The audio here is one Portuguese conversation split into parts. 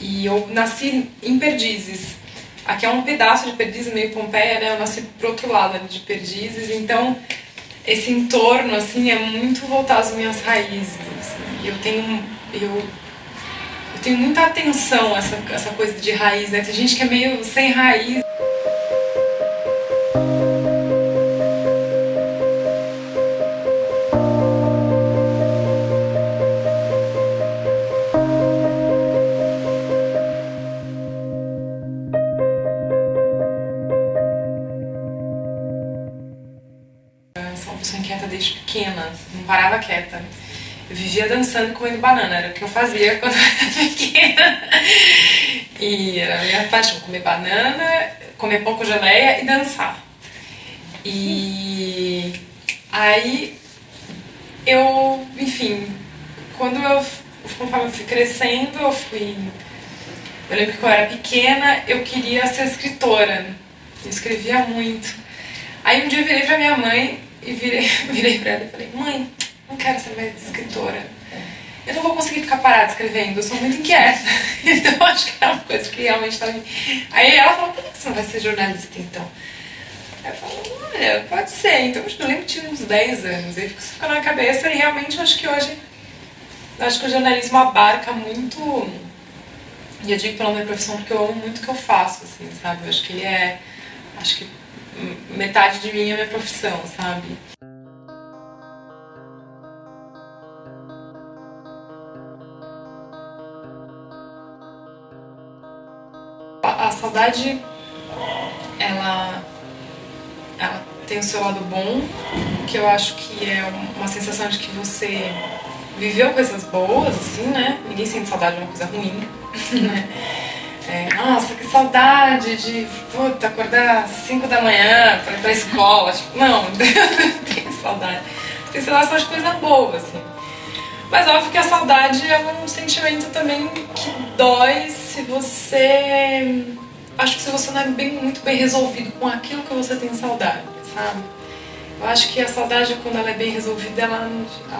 E eu nasci em Perdizes. Aqui é um pedaço de Perdizes, meio Pompeia, né? Eu nasci pro outro lado ali de Perdizes, então esse entorno, assim, é muito voltado às minhas raízes, assim. E eu tenho muita atenção a essa coisa de raiz, né? Tem gente que é meio sem raiz. Eu sou uma pessoa inquieta desde pequena, não parava quieta. Eu vivia dançando e comendo banana, era o que eu fazia quando eu era pequena. E era a minha paixão, comer banana, comer pão com geleia e dançar. E aí enfim, conforme eu fui crescendo, eu lembro que quando eu era pequena, eu queria ser escritora. Eu escrevia muito. Aí um dia eu virei pra minha mãe e virei pra ela e falei: mãe, não quero ser mais escritora. Eu não vou conseguir ficar parada escrevendo, eu sou muito inquieta. Então eu acho que é uma coisa que realmente tá me... Aí ela falou: por que você não vai ser jornalista então? Aí eu falo: olha, pode ser. Então eu lembro que tinha uns 10 anos. Aí ficou na cabeça e realmente eu acho que hoje... Eu acho que o jornalismo abarca muito... E eu digo pela minha profissão porque eu amo muito o que eu faço, assim, sabe? Eu acho que ele é... Acho que metade de mim é minha profissão, sabe? A saudade, ela tem o seu lado bom, que eu acho que é uma sensação de que você viveu coisas boas, assim, né? Ninguém sente saudade de uma coisa ruim, né? Nossa, que saudade de acordar às 5 da manhã pra ir pra escola. Tipo, não, não tenho saudade. Tem saudade só de coisa boa, assim. Mas óbvio que a saudade é um sentimento também que dói se você... Acho que se você não é muito bem resolvido com aquilo que você tem saudade, sabe? Eu acho que a saudade, quando ela é bem resolvida, ela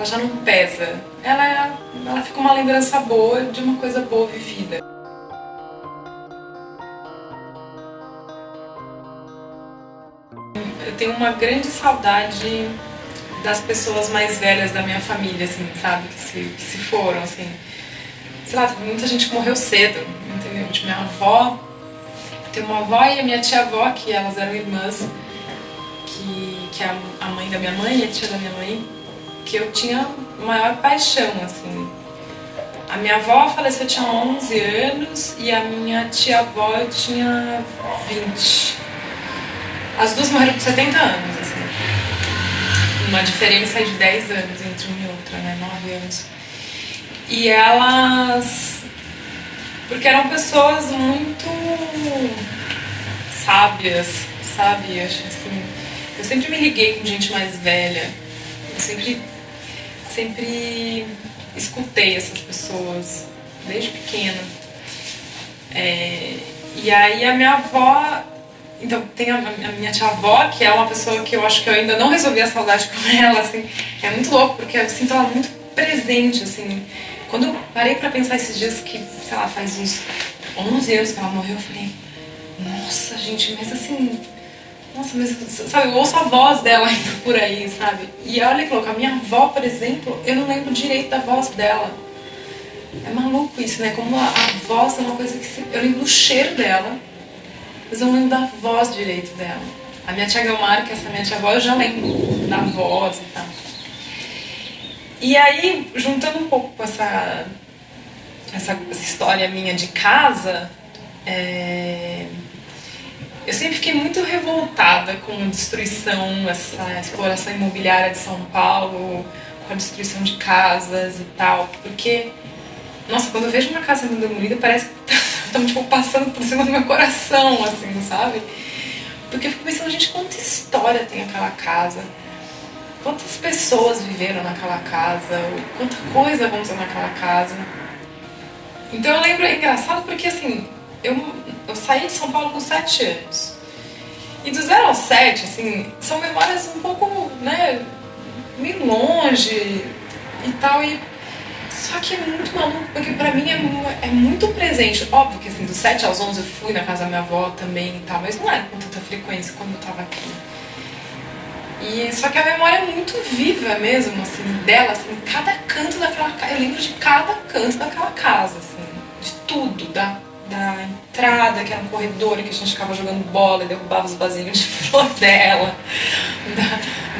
já não pesa. Ela fica uma lembrança boa de uma coisa boa vivida. Eu tenho uma grande saudade das pessoas mais velhas da minha família, assim, sabe? Que se foram, assim. Sei lá, teve muita gente que morreu cedo, entendeu? Tipo, minha avó... Tem uma avó e a minha tia-avó, que elas eram irmãs, que é a mãe da minha mãe e a tia da minha mãe, que eu tinha maior paixão, assim. A minha avó faleceu, eu tinha 11 anos e a minha tia-avó tinha 20. As duas morreram com 70 anos, assim. Uma diferença de 10 anos entre uma e outra, né? 9 anos. E elas... Porque eram pessoas muito sábias, sabe? Assim, eu sempre me liguei com gente mais velha. Eu sempre escutei essas pessoas, desde pequena. E aí a minha avó... Então, tem a minha tia-avó, que é uma pessoa que eu acho que eu ainda não resolvi a saudade com ela, assim. É muito louco, porque eu sinto ela muito presente, assim. Quando eu parei pra pensar esses dias que, sei lá, faz uns 11 anos que ela morreu, eu falei: nossa, gente, mas assim... Nossa, mas, sabe, eu ouço a voz dela ainda por aí, sabe? E olha que louco, a minha avó, por exemplo, eu não lembro direito da voz dela. É maluco isso, né? Como a voz é uma coisa que... Eu lembro do cheiro dela, mas eu não lembro da voz direito dela. A minha tia Guilmar, que é essa minha tia-avó, eu já lembro da voz e tal. E aí, juntando um pouco com essa história minha de casa, eu sempre fiquei muito revoltada com a destruição, essa exploração imobiliária de São Paulo, com a destruição de casas e tal, porque, nossa, quando eu vejo uma casa sendo demolida, parece que estão tipo, passando por cima do meu coração, assim, sabe? Porque eu fico pensando, gente, quanta história tem aquela casa, quantas pessoas viveram naquela casa, quanta coisa aconteceu naquela casa. Então eu lembro, é engraçado porque assim, eu saí de São Paulo com 7 anos. E do 0 aos 7, assim, são memórias um pouco, né, meio longe e tal. E Só que é muito maluco, porque pra mim é muito presente. Óbvio que assim, dos 7 aos 11 eu fui na casa da minha avó também e tal, mas não era com tanta frequência quando eu tava aqui. E só que a memória é muito viva mesmo, assim, dela, assim, cada canto daquela casa. Eu lembro de cada canto daquela casa, assim, de tudo, da entrada, que era um corredor que a gente ficava jogando bola e derrubava os vasinhos de flor dela,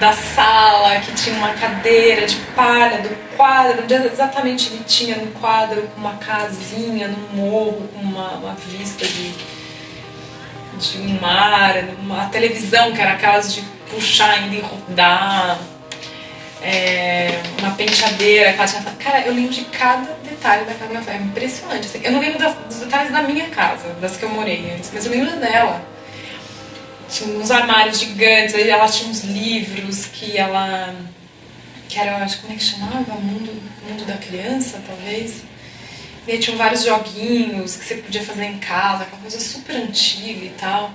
da sala, que tinha uma cadeira de palha, do quadro, onde exatamente ele tinha no quadro, com uma casinha no morro, com uma vista de um mar, uma televisão, que era aquelas de puxar ainda e rodar, uma penteadeira que ela tinha. Cara, eu lembro de cada detalhe da casa da minha avó, é impressionante. Assim, eu não lembro dos detalhes da minha casa, das que eu morei antes, mas eu lembro dela. Tinha uns armários gigantes, aí ela tinha uns livros que ela. Que era, acho, como é que chamava? Mundo da criança, talvez. E aí tinham vários joguinhos que você podia fazer em casa, aquela coisa super antiga e tal.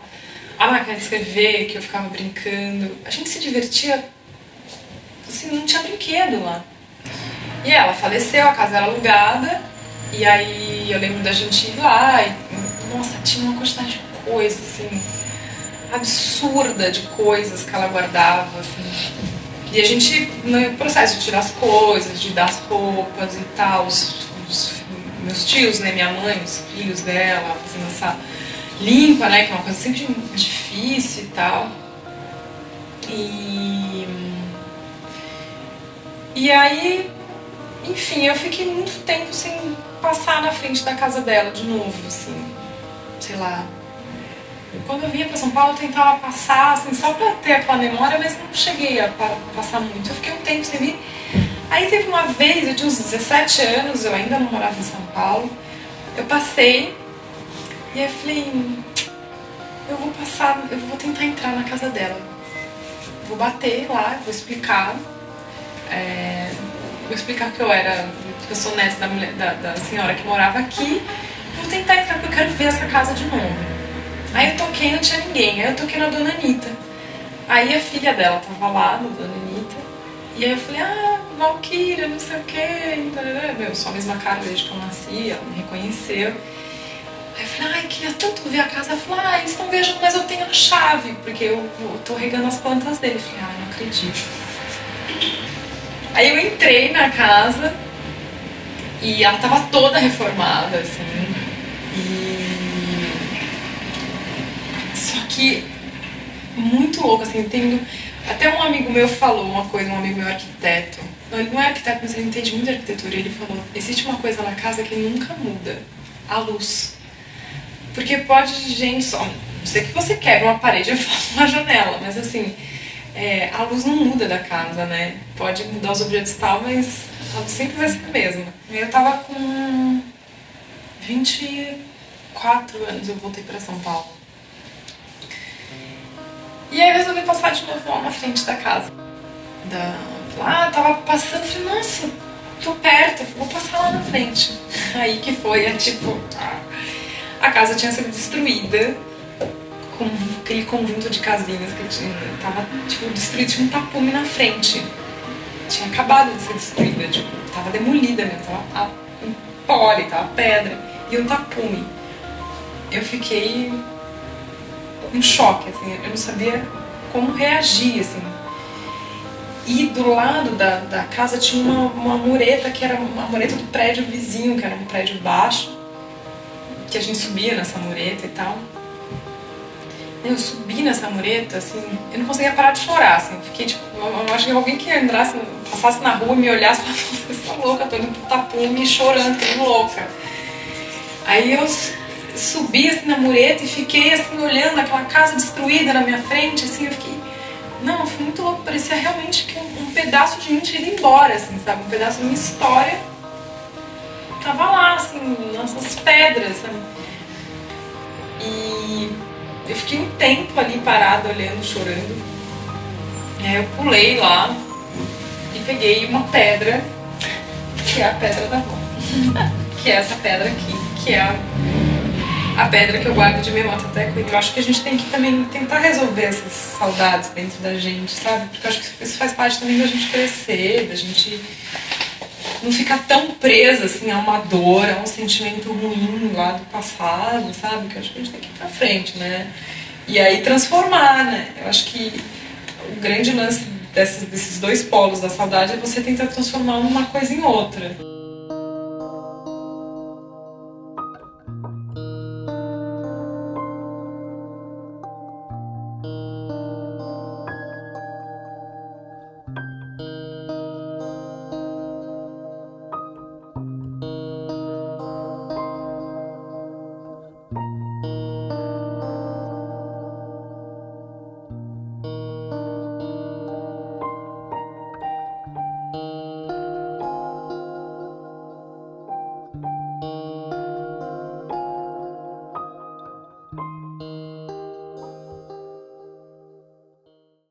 A máquina de escrever, que eu ficava brincando. A gente se divertia, assim, não tinha brinquedo lá. E ela faleceu, a casa era alugada, e aí eu lembro da gente ir lá e, nossa, tinha uma quantidade de coisas, assim, absurda de coisas que ela guardava, assim. E a gente, no processo de tirar as coisas, de dar as roupas e tal, os meus tios, né, minha mãe, os filhos dela, fazendo essa limpa, né, que é uma coisa sempre difícil e tal. E aí, enfim, eu fiquei muito tempo sem passar na frente da casa dela de novo, assim, sei lá. Quando eu vinha pra São Paulo eu tentava passar, assim, só pra ter aquela memória, mas não cheguei a passar muito. Eu fiquei um tempo sem ir. Aí teve uma vez, eu tinha uns 17 anos, eu ainda não morava em São Paulo, eu passei e aí eu falei, eu vou tentar entrar na casa dela. Vou bater lá, vou explicar. Vou explicar que eu sou neta da senhora que morava aqui. Vou tentar entrar porque eu quero ver essa casa de novo. Aí eu toquei, não tinha ninguém. Aí eu toquei na Dona Anitta. Aí a filha dela tava lá, na Dona Anitta. E aí eu falei, Valquíria, não sei o quê. Meu, só a mesma cara desde que eu nasci, ela me reconheceu. Aí eu falei, queria tanto ver a casa. Ela falou, eles estão viajando, mas eu tenho a chave, porque eu tô regando as plantas dele. Eu falei, não acredito. Aí eu entrei na casa e ela tava toda reformada, assim. Só que muito louco, assim, até um amigo meu falou uma coisa, um amigo meu arquiteto. Ele não é arquiteto, mas ele entende muito de arquitetura. Ele falou, existe uma coisa na casa que nunca muda, a luz. Porque pode, gente, só, não sei que você quebra uma parede ou uma janela, mas assim, a luz não muda da casa, né? Pode mudar os objetos e tal, mas a luz sempre vai ser a mesma. Eu tava com 24 anos, eu voltei pra São Paulo. E aí eu resolvi passar de novo lá na frente da casa. Tava passando, falei, nossa, tô perto, vou passar lá na frente. Aí que foi, a casa tinha sido destruída, com aquele conjunto de casinhas que tava destruído, tinha um tapume na frente. Tinha acabado de ser destruída, tava demolida mesmo, tava um pole, tava pedra e um tapume. Eu fiquei um choque, assim, eu não sabia como reagir, assim. E do lado da casa tinha uma mureta, que era uma mureta do prédio vizinho, que era um prédio baixo, que a gente subia nessa mureta e tal. Eu subi nessa mureta, assim, eu não conseguia parar de chorar, assim, eu fiquei tipo, eu acho que alguém que entrasse, passasse na rua e me olhasse e falasse, você tá louca, tô indo pro tapume chorando, tô louca. Aí eu subi assim na mureta e fiquei assim olhando aquela casa destruída na minha frente, assim, eu fiquei, não, foi muito louco, parecia realmente que um pedaço de mim tinha ido embora, assim, sabe, um pedaço da minha história tava lá, assim, nessas pedras, sabe, e eu fiquei um tempo ali parada, olhando, chorando, e aí eu pulei lá e peguei uma pedra, que é a pedra da avó, que é essa pedra aqui, que é a pedra que eu guardo de memória até comigo. Eu acho que a gente tem que também tentar resolver essas saudades dentro da gente, sabe? Porque eu acho que isso faz parte também da gente crescer, da gente não ficar tão presa assim a uma dor, a um sentimento ruim lá do passado, sabe? Que eu acho que a gente tem que ir pra frente, né? E aí transformar, né? Eu acho que o grande lance desses dois polos da saudade é você tentar transformar uma coisa em outra.